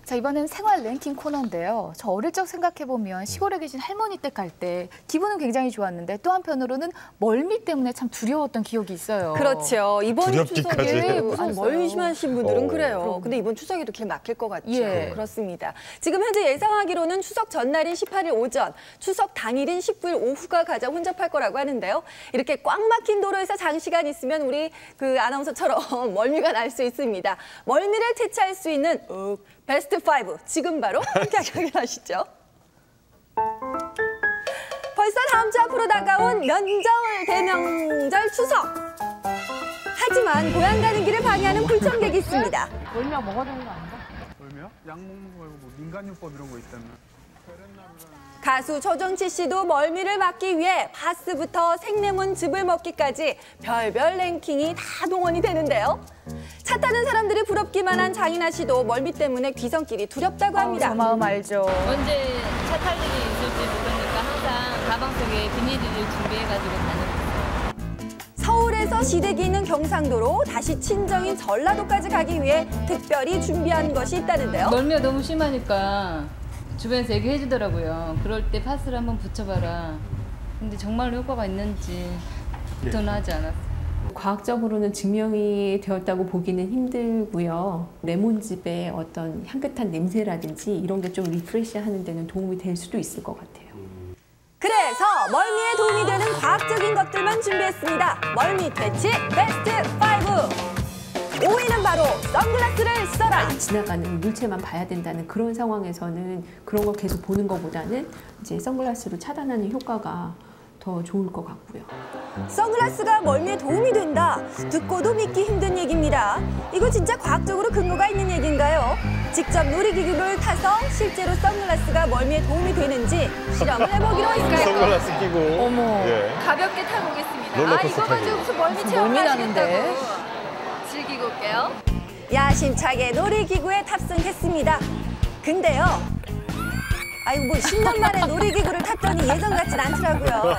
자, 이번엔 생활 랭킹 코너인데요. 저 어릴 적 생각해보면 시골에 계신 할머니 댁 갈 때 기분은 굉장히 좋았는데 또 한편으로는 멀미 때문에 참 두려웠던 기억이 있어요. 그렇죠. 이번 추석에 멀미 심하신 분들은 그래요. 근데 이번 추석에도 길 막힐 것 같죠. 예. 그렇습니다. 지금 현재 예상하기로는 추석 전날인 18일 오전, 추석 당일인 19일 오후가 가장 혼잡할 거라고 하는데요. 이렇게 꽉 막힌 도로에서 장시간 있으면 우리 그 아나운서처럼 멀미가 날 수 있습니다. 멀미를 퇴치할 수 있는 베스트 5 지금 바로 함께 확인하시죠. 벌써 다음 주 앞으로 다가온 명절 대명절 추석. 하지만 고향 가는 길을 방해하는 불청객이 있습니다. 멀미약 먹어야 되는 거 아닌가? 멀미요? 약 먹는 거 말고 뭐 민간요법 이런 거 있다면. 가수 조정치 씨도 멀미를 막기 위해 파스부터 생레몬 즙을 먹기까지 별별 랭킹이 다 동원이 되는데요. 차 타는 사람들이 부럽기만 한 장인아 씨도 멀미 때문에 귀성길이 두렵다고 합니다. 저 마음 알죠. 언제 차 탈 일이 있을지 모르니까 항상 가방 속에 비닐을 준비해가지고 다녔어요. 서울에서 시댁이 있는 경상도로 다시 친정인 전라도까지 가기 위해 특별히 준비한 것이 있다는데요. 멀미가 너무 심하니까 주변에서 얘기해 주더라고요. 그럴 때 파스를 한번 붙여봐라. 근데 정말로 효과가 있는지 저는 하지 않았어요. 과학적으로는 증명이 되었다고 보기는 힘들고요. 레몬즙의 어떤 향긋한 냄새라든지 이런 게 좀 리프레시하는 데는 도움이 될 수도 있을 것 같아요. 그래서 멀미에 도움이 되는 과학적인 것들만 준비했습니다. 멀미 퇴치 베스트 5. 5위는 바로 선글라스를 써라. 지나가는 물체만 봐야 된다는 그런 상황에서는 그런 걸 계속 보는 것보다는 이제 선글라스로 차단하는 효과가 더 좋을 것 같고요. 선글라스가 멀미에 도움이 된다. 듣고도 믿기 힘든 얘기입니다. 이거 진짜 과학적으로 근거가 있는 얘기인가요? 직접 놀이기구를 타서 실제로 선글라스가 멀미에 도움이 되는지 실험을 해보기로 했어요. 선글라스 끼고. 어머. 예. 가볍게 타보겠습니다. 롤러코스터 이거 가지고 타기. 무슨 멀미 멀미 체험하시겠다고. 나는데. 즐기고 올게요. 야심차게 놀이기구에 탑승했습니다. 근데요. 아이고 뭐 10년 만에 놀이기구를 탔더니 예전 같진 않더라고요.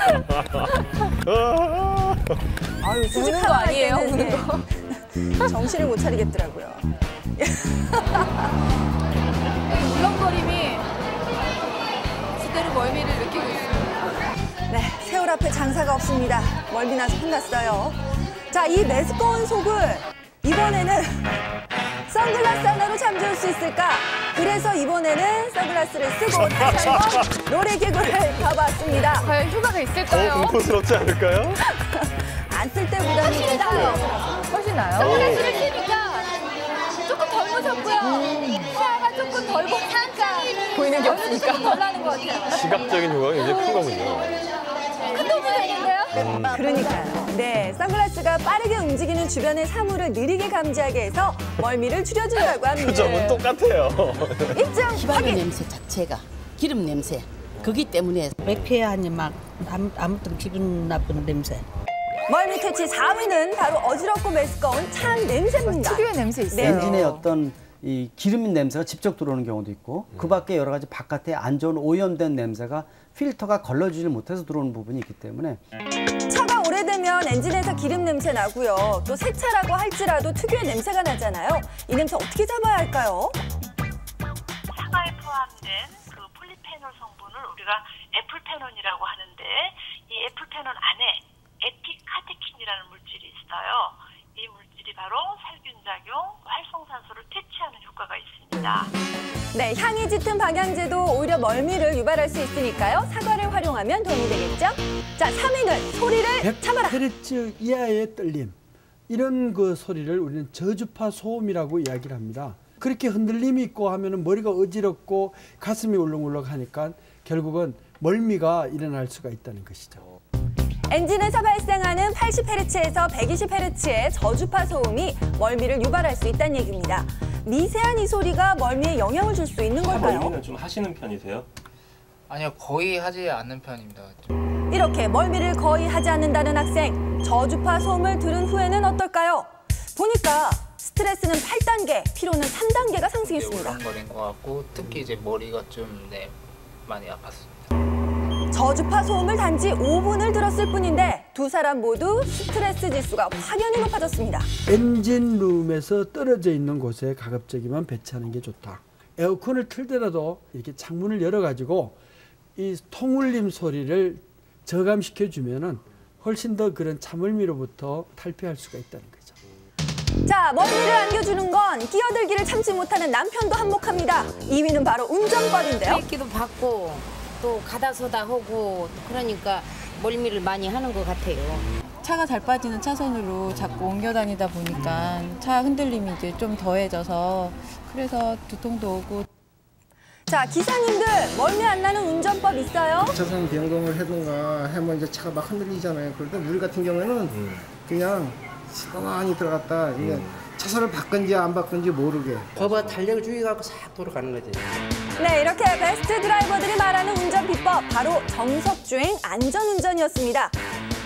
아유 우는 거 아니에요? 우는 거. 정신을 못 차리겠더라고요. 울렁거림이 제대로 멀미를 느끼고 있습니다. 네, 세월 앞에 장사가 없습니다. 멀미 나서 혼났어요. 자, 이 메스꺼운 속을 이번에는 선글라스 하나로 잠재울 수 있을까? 그래서 이번에는 선글라스를 쓰고 다시 한번 놀이기구를 가봤습니다. 과연 효과가 있을까요? 공포스럽지 않을까요? 안 쓸 때보다는 괜찮아요. 훨씬 나요? 선글라스를 쓰니까 조금 덜 무섭고요. 시야가 조금 덜 살짝 보이는 게 없으니까. 조금 덜 나는 것 같아요. 시각적인 효과가 굉장히 큰 거군요. 큰 도움이 되는데요? 그러니까요. 네, 선글라스가 빠르게 움직이는 주변의 사물을 느리게 감지하게 해서 멀미를 줄여준다고 합니다. 표정은 똑같아요. 입장 휘발유 확인. 냄새 자체가 기름 냄새 그기 때문에 맥피하니 막 아무튼 기분 나쁜 냄새. 멀미 퇴치 4위는 바로 어지럽고 메스꺼운 찬 냄새입니다. 특유의 냄새 있어요. 네. 엔진에 어떤 이 기름 냄새가 직접 들어오는 경우도 있고 그 밖에 여러 가지 바깥에 안 좋은 오염된 냄새가 필터가 걸러지질 못해서 들어오는 부분이 있기 때문에 차가 오래되면 엔진에서 기름 냄새 나고요. 또 새 차라고 할지라도 특유의 냄새가 나잖아요. 이 냄새 어떻게 잡아야 할까요? 사과에 포함된 그 폴리페놀 성분을 우리가 에풀페논이라고 하는데 이 에풀페논 안에 에피카테킨이라는 물질이 있어요. 이 물질이 바로 살균작용, 활성산소를 퇴치하는 효과가 있습니다. 네, 향이 짙은 방향제도 오히려 멀미를 유발할 수 있으니까요. 사과를 활용하면 도움이 되겠죠? 자, 3위는 소리를 참아라. 100Hz 이하의 떨림. 이런 그 소리를 우리는 저주파 소음이라고 이야기를 합니다. 그렇게 흔들림이 있고 하면은 머리가 어지럽고 가슴이 울렁울렁 하니까 결국은 멀미가 일어날 수가 있다는 것이죠. 엔진에서 발생하는 80Hz에서 120Hz의 저주파 소음이 멀미를 유발할 수 있다는 얘기입니다. 미세한 이 소리가 멀미에 영향을 줄 수 있는 걸까요? 멀미는 좀 하시는 편이세요? 아니요, 거의 하지 않는 편입니다. 이렇게 멀미를 거의 하지 않는다는 학생, 저주파 소음을 들은 후에는 어떨까요? 보니까 스트레스는 8단계, 피로는 3단계가 상승했습니다. 울렁거린 것 같고 특히 이제 머리가 좀 많이 아팠습니다. 저주파 소음을 단지 5분을 들었을 뿐인데 두 사람 모두 스트레스 지수가 확연히 높아졌습니다. 엔진룸에서 떨어져 있는 곳에 가급적이면 배치하는 게 좋다. 에어컨을 틀더라도 이렇게 창문을 열어가지고 이 통울림 소리를 저감시켜 주면은 훨씬 더 그런 참을미로부터 탈피할 수가 있다는 거죠. 자, 멀미를 안겨주는 건 끼어들기를 참지 못하는 남편도 한몫합니다. 2위는 바로 운전법인데요. 브레이크도 받고 또 가다서다 하고 그러니까 멀미를 많이 하는 것 같아요. 차가 잘 빠지는 차선으로 자꾸 옮겨 다니다 보니까 차 흔들림이 이제 좀 더해져서 그래서 두통도 오고. 자, 기사님들 멀미 안 나는 운전법 있어요? 차선 변경을 해둔가 하면 이제 차가 막 흔들리잖아요. 그럴 때 우리 같은 경우에는 그냥 시커먼히 들어갔다 이게 차선을 바꾼지 안 바꾼지 모르게. 거봐 달력 주의갖고 싹 돌아가는 거지. 네, 이렇게 베스트 드라이버들이 말하는 운전 비법, 바로 정석주행 안전운전이었습니다.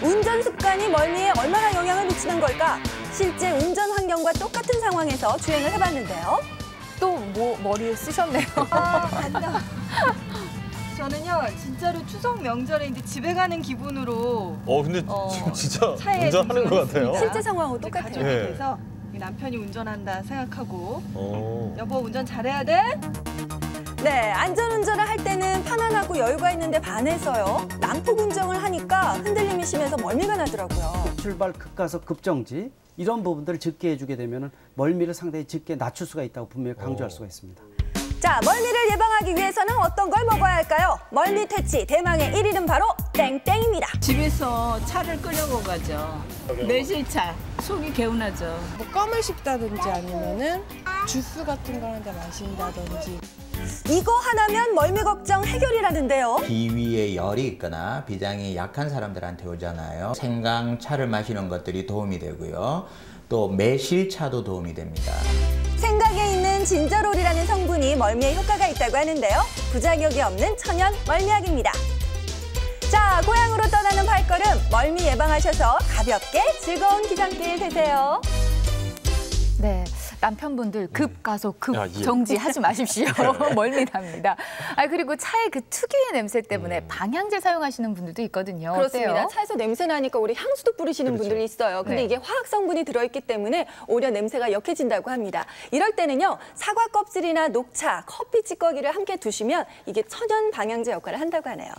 운전 습관이 멀미에 얼마나 영향을 미치는 걸까? 실제 운전 환경과 똑같은 상황에서 주행을 해봤는데요. 또 뭐 머리에 쓰셨네요. 아, 간다. 저는요, 진짜로 추석 명절에 이제 집에 가는 기분으로 근데 진짜 차에 운전하는 것 같아요. 실제 상황하고 똑같아요. 가족이 네. 돼서 남편이 운전한다 생각하고 여보 운전 잘해야 돼? 네, 안전운전을 할 때는 편안하고 여유가 있는데 반해서요. 난폭 운전을 하니까 흔들림이 심해서 멀미가 나더라고요. 출발 급가속 급정지 이런 부분들을 적게 해주게 되면 멀미를 상당히 적게 낮출 수가 있다고 분명히 강조할 수가 있습니다. 자, 멀미를 예방하기 위해서는 어떤 걸 먹어야 할까요? 멀미 퇴치 대망의 1위는 바로 땡땡입니다. 집에서 차를 끓여고 가죠. 매실차, 속이 개운하죠. 뭐 껌을 씹다든지 아니면은 주스 같은 걸 한 잔 마신다든지. 이거 하나면 멀미 걱정 해결이라는데요. 비위에 열이 있거나 비장이 약한 사람들한테 오잖아요. 생강차를 마시는 것들이 도움이 되고요. 또 매실차도 도움이 됩니다. 생강에 있는 진저롤이라는 성분이 멀미에 효과가 있다고 하는데요. 부작용이 없는 천연 멀미약입니다. 자, 고향으로 떠나는 발걸음, 멀미 예방하셔서 가볍게 즐거운 기상길 되세요. 네, 남편분들 급가속 급정지 하지 마십시오. 멀미 납니다. 그리고 차의 그 특유의 냄새 때문에 방향제 사용하시는 분들도 있거든요. 그렇습니다. 어때요? 차에서 냄새 나니까 우리 향수도 뿌리시는 분들이 있어요. 근데 네. 이게 화학 성분이 들어있기 때문에 오히려 냄새가 역해진다고 합니다. 이럴 때는요, 사과 껍질이나 녹차, 커피 찌꺼기를 함께 두시면 이게 천연 방향제 역할을 한다고 하네요.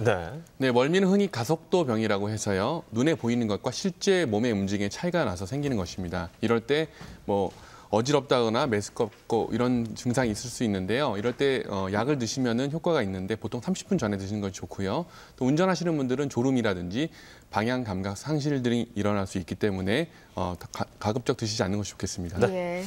네, 멀미는 흔히 가속도 병이라고 해서요. 눈에 보이는 것과 실제 몸의 움직임에 차이가 나서 생기는 것입니다. 이럴 때 어지럽다거나 메스껍고 이런 증상이 있을 수 있는데요. 이럴 때 약을 드시면은 효과가 있는데 보통 30분 전에 드시는 것이 좋고요. 또 운전하시는 분들은 졸음이라든지 방향 감각 상실들이 일어날 수 있기 때문에 가급적 드시지 않는 것이 좋겠습니다. 예.